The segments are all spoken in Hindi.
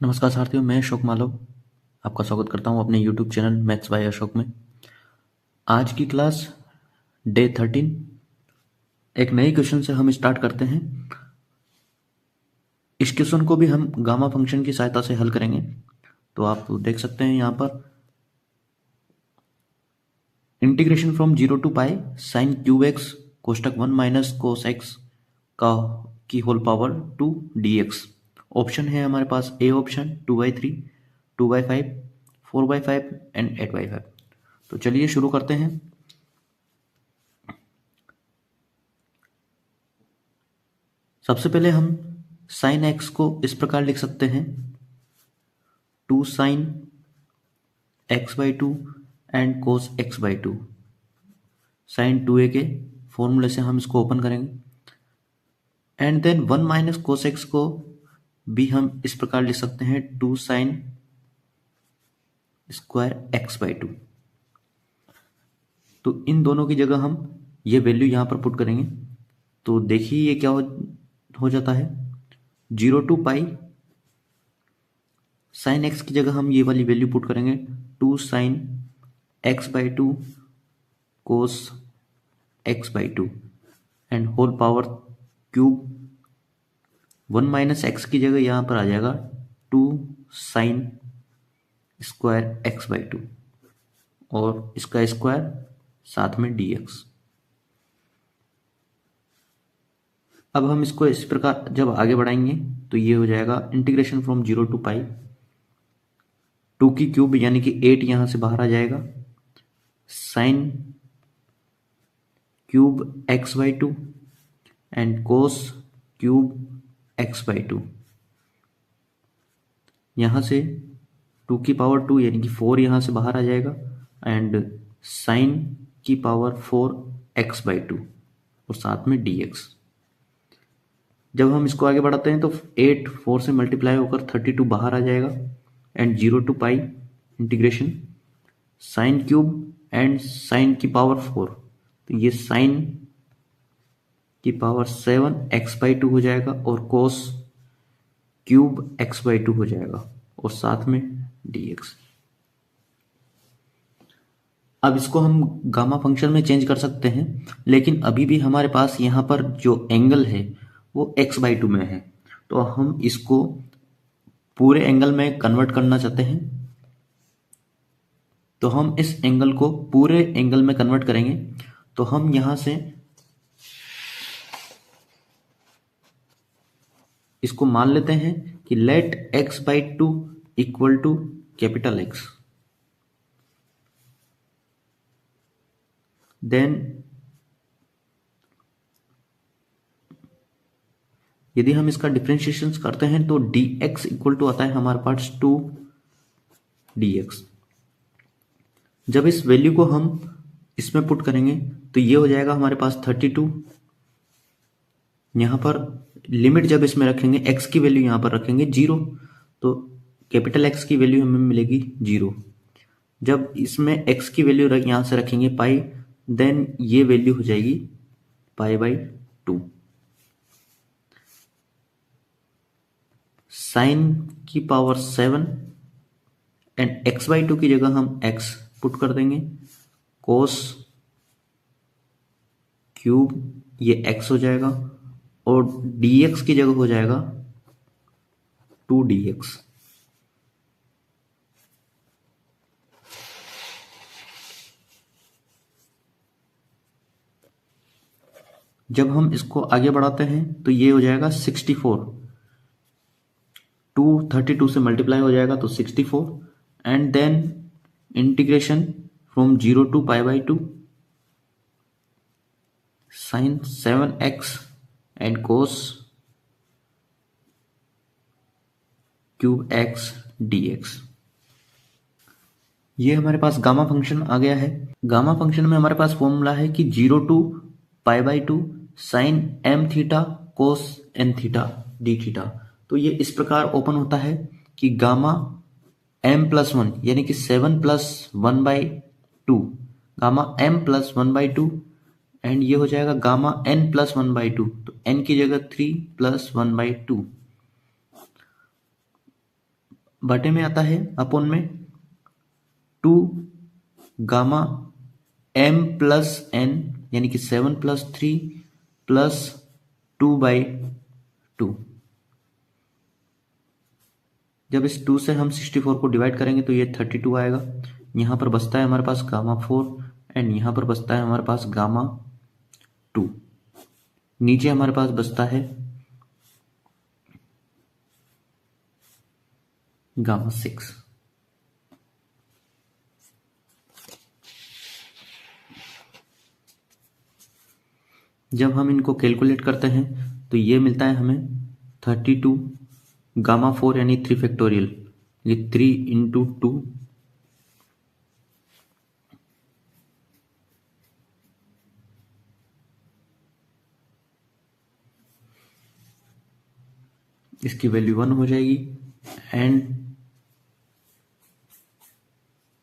नमस्कार साथियों, मैं अशोक मालव आपका स्वागत करता हूं अपने YouTube channel maths by Ashok में। आज की क्लास डे 13 एक नई क्वेश्चन से हम स्टार्ट करते हैं। इस क्वेश्चन को भी हम गामा फंक्शन की सहायता से हल करेंगे। तो आप देख सकते हैं यहाँ पर integration from 0 to pi sine cube x कोष्टक 1 माइनस कोस एक्स का की होल पावर 2 dx। ऑप्शन है हमारे पास ए ऑप्शन 2/3, 2/5, 4/5 एंड 8/5। तो चलिए शुरू करते हैं। सबसे पहले हम साइन एक्स को इस प्रकार लिख सकते हैं 2 sine x/2 and cos x/2। Sign 2a के फॉर्मूले से हम इसको ओपन करेंगे and then 1 minus cos X को भी हम इस प्रकार लिख सकते हैं 2 साइन स्क्वायर x/2। तो इन दोनों की जगह हम ये वैल्यू यहाँ पर पुट करेंगे। तो देखिए ये क्या हो जाता है 0 टू पाई साइन एक्स की जगह हम ये वाली वैल्यू पुट करेंगे 2 sine x/2 cos x/2 and whole power cube 1 minus X की जगह यहाँ पर आ जाएगा 2 साइन स्क्वायर x/2 और इसका स्क्वायर साथ में dx। अब हम इसको इस प्रकार जब आगे बढ़ाएंगे तो ये हो जाएगा इंटीग्रेशन फ्रॉम 0 टू पाई 2 की क्यूब यानी कि 8 यहाँ से बाहर आ जाएगा sine cube x/2 and cos cube x/2। यहाँ से 2 की पावर 2 यानी कि 4 यहाँ से बाहर आ जाएगा एंड साइन की पावर 4 x/2 और साथ में dx। जब हम इसको आगे बढ़ाते हैं तो 8 4 से मल्टीप्लाई होकर 32 बाहर आ जाएगा and 0 to pi integration sine cube and sine की पावर 4। तो ये साइन की पावर 7 x/2 हो जाएगा और कोस क्यूब x/2 हो जाएगा और साथ में dx। अब इसको हम गामा फंक्शन में चेंज कर सकते हैं, लेकिन अभी भी हमारे पास यहाँ पर जो एंगल है वो x/2 में है। तो हम इसको पूरे एंगल में कन्वर्ट करना चाहते हैं। तो हम इस एंगल को पूरे एंगल में कन्वर्ट करेंगे। तो हम यहाँ से इसको मान लेते हैं कि let x/2 equal to capital X। Then यदि हम इसका डिफरेंशिएशन करते हैं तो dx इक्वल टू आता है हमारे पास 2 dx। जब इस वैल्यू को हम इसमें पुट करेंगे तो ये हो जाएगा हमारे पास 32। यहाँ पर लिमिट जब इसमें रखेंगे x की वैल्यू यहाँ पर रखेंगे 0, तो कैपिटल X की वैल्यू हमें मिलेगी 0। जब इसमें x की वैल्यू यहाँ से रखेंगे पाई, देन ये वैल्यू हो जाएगी π/2। साइन की पावर 7 एंड x/2 की जगह हम x पुट कर देंगे कोस क्यूब ये x हो जाएगा और dx की जगह हो जाएगा 2 dx। जब हम इसको आगे बढ़ाते हैं तो ये हो जाएगा 64। 2 32 से मल्टीप्लाई हो जाएगा तो 64 and then integration from 0 to π/2 sine 7x and cos cube x dx। ये हमारे पास गामा फंक्शन आ गया है। गामा फंक्शन में हमारे पास फॉर्मूला है कि 0 to π/2 sine m theta cos n theta d theta. तो ये इस प्रकार ओपन होता है कि गामा m+1 यानी कि 7 + 1/2 गामा m + 1/2 एंड ये हो जाएगा गामा n + 1/2। तो n की जगह 3 + 1/2 बटे में आता है अपॉन में 2 गामा m प्लस n यानी कि 7 प्लस 3 प्लस 2/2। जब इस 2 से हम 64 को डिवाइड करेंगे तो ये 32 आएगा। यहाँ पर बचता है हमारे पास गामा 4 एंड यहाँ पर बचता है हमारे पास गामा 2। नीचे हमारे पास बचता है गामा 6। जब हम इनको कैलकुलेट करते हैं तो ये मिलता है हमें 32 गामा 4 यानी 3 फैक्टोरियल, ये 3 इंटू 2 इसकी वैल्यू 1 हो जाएगी एंड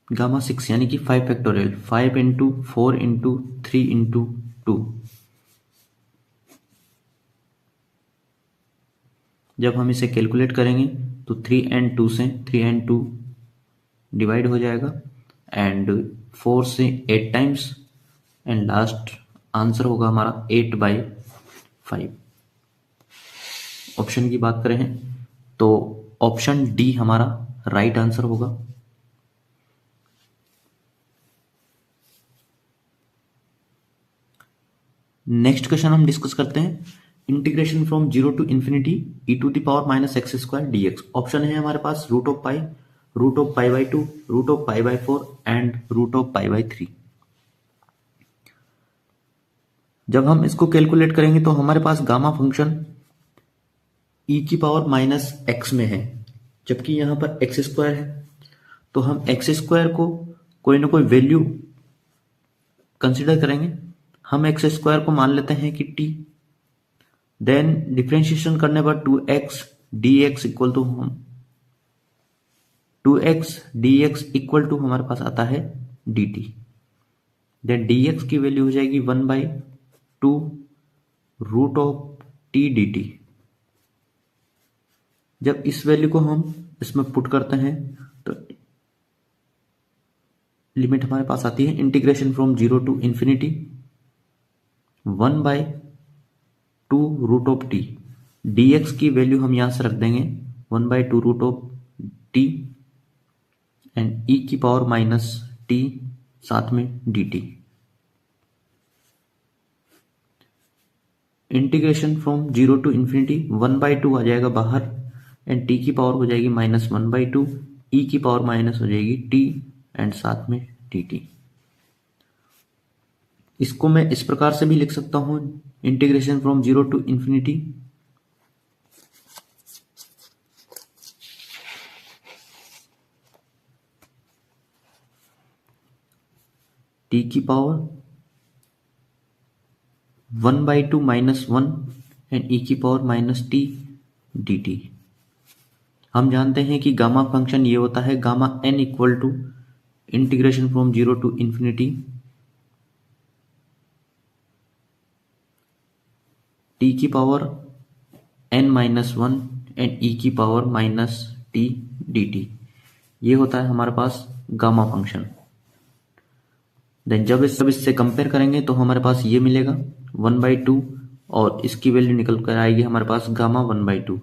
गामा 6 यानी कि 5 फैक्टोरियल, 5 इंटू 4 इंटू 3 इंटू 2। जब हम इसे कैलकुलेट करेंगे तो 3 एंड 2 से 3 एंड 2 डिवाइड हो जाएगा एंड 4 से 8 टाइम्स एंड लास्ट आंसर होगा हमारा 8/5। ऑप्शन की बात करें तो ऑप्शन डी हमारा राइट आंसर होगा। नेक्स्ट क्वेश्चन हम डिस्कस करते हैं integration from 0 to infinity e to the power minus x square dx। Option है हमारे पास root of pi, root of pi by 2, root of pi by 4 and root of pi by 3। जब हम इसको कैलकुलेट करेंगे तो हमारे पास गामा फंक्शन e की पावर माइनस एक्स में है, जबकि यहाँ पर एक्स स्क्वायर है। तो हम एक्स स्क्वायर को कोई ना कोई वैल्यू कंसिडर करेंगे। हम एक्स स्क्वायर को मान लेते हैं कि t, देन डिफ्रेंशिएशन करने पर 2x dx equal to 2x dx equal to हमारे पास आता है dt। देन dx की वैल्यू हो जाएगी 1/2 रूट ऑफ t dt। जब इस वैल्यू को हम इसमें पुट करते हैं तो लिमिट हमारे पास आती है integration from 0 to infinity 1/2 root of T. dx की वैल्यू हम यहां से रख देंगे 1/2 root of T and e की पावर माइनस टी साथ में dt। Integration from 0 to infinity 1/2 आ जाएगा बाहर एंड t की पावर हो जाएगी -1/2, e की पावर माइनस हो जाएगी t एंड साथ में dt। इसको मैं इस प्रकार से भी लिख सकता हूं integration from 0 to infinity t की पावर 1/2 -1 एंड e की पावर माइनस टी dt। हम जानते हैं कि गामा फंक्शन ये होता है gamma n equal to integration from 0 to infinity t की पावर n-1 एंड e की पावर माइनस टी dt। ये होता है हमारे पास गामा फंक्शन। देन जब इससे कंपेयर करेंगे तो हमारे पास ये मिलेगा 1/2 और इसकी वैल्यू निकल कर आएगी हमारे पास गामा 1/2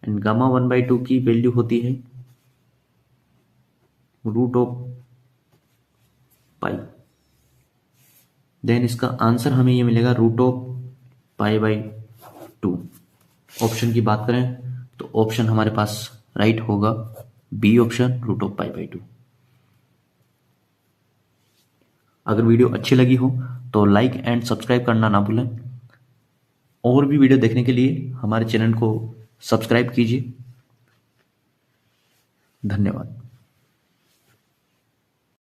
एंड गामा 1/2 की वैल्यू होती है रूट ऑफ पाई। देन इसका आंसर हमें ये मिलेगा रूट ऑफ पाई/2। ऑप्शन की बात करें तो ऑप्शन हमारे पास राइट होगा बी ऑप्शन रूट ऑफ पाई/2। अगर वीडियो अच्छी लगी हो तो लाइक एंड सब्सक्राइब करना ना भूलें। और भी वीडियो देखने के लिए हमारे चैनल को सब्सक्राइब कीजिए। धन्यवाद।